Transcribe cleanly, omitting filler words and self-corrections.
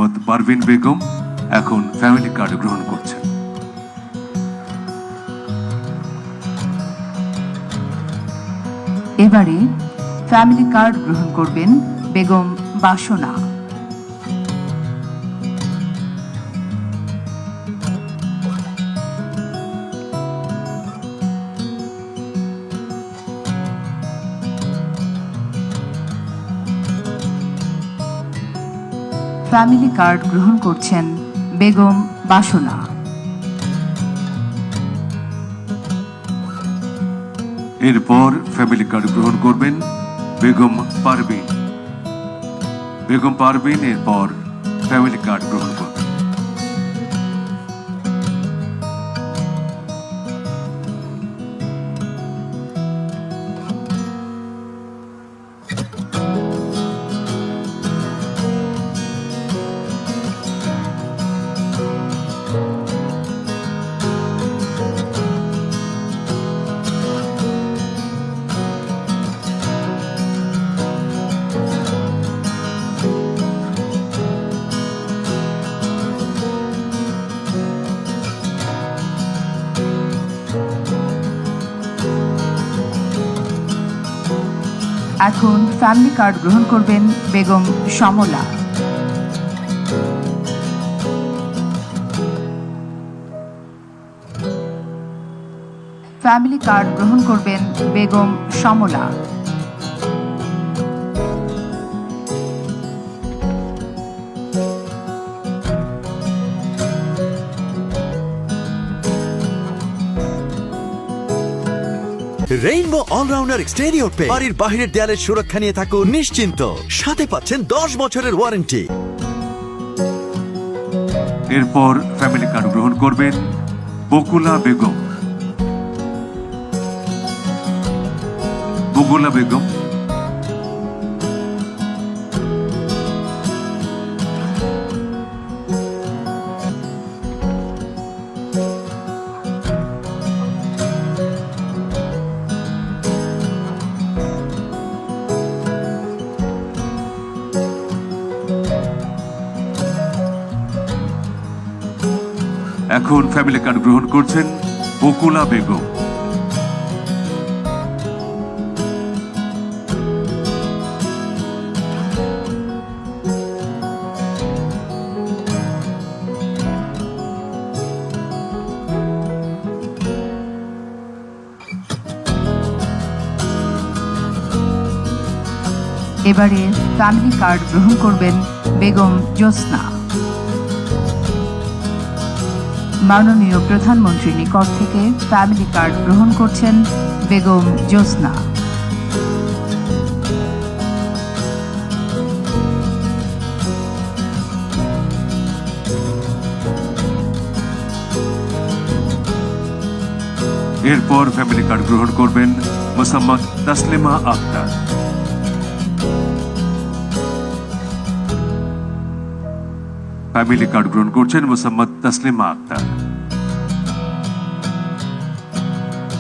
মোসাম্মদ পারভিন বেগম এখন family card গ্রহণ করছেন। এবারে ফ্যামিলি কার্ড গ্রহণ করবেন বেগম বাসনা। ফ্যামিলি কার্ড গ্রহণ করছেন বেগম বাসনা। এরপর ফ্যামিলি কার্ড গ্রহণ করবেন বেগম পারভিন। বেগম পারভিন এরপর ফ্যামিলি কার্ড গ্রহণ করবেন। এখন ফ্যামিলি কার্ড গ্রহণ করবেন বেগম সমলা। ফ্যামিলি কার্ড গ্রহণ করবেন বেগম সমলা। রেইনবো অলরাউন্ডার এক্সটেরিয়র পে বাড়ির বাহিরের দেয়ালের সুরক্ষা নিয়ে থাকুন নিশ্চিন্ত, সাথে পাচ্ছেন 10 বছরের ওয়ারেন্টি। এরপর ফ্যামিলি কার্ড গ্রহণ করবেন বকুলা বেগম। বকুলা বেগম এখন ফ্যামিলি কার্ড গ্রহণ করছেন বকুলা বেগম। এবারে ফ্যামিলি কার্ড গ্রহণ করবেন বেগম জ্যোৎস্না। মাননীয় প্রধানমন্ত্রীর নিকট থেকে ফ্যামিলি কার্ড গ্রহণ করছেন বেগম জ্যোৎস্না। এরপর ফ্যামিলি কার্ড গ্রহণ করবেন মোসাম্মদ তাসলিমা আক্তার। ফ্যামিলি কার্ড গ্রহণ করছেন মোসাম্মদ তাসলিমা আক্তার।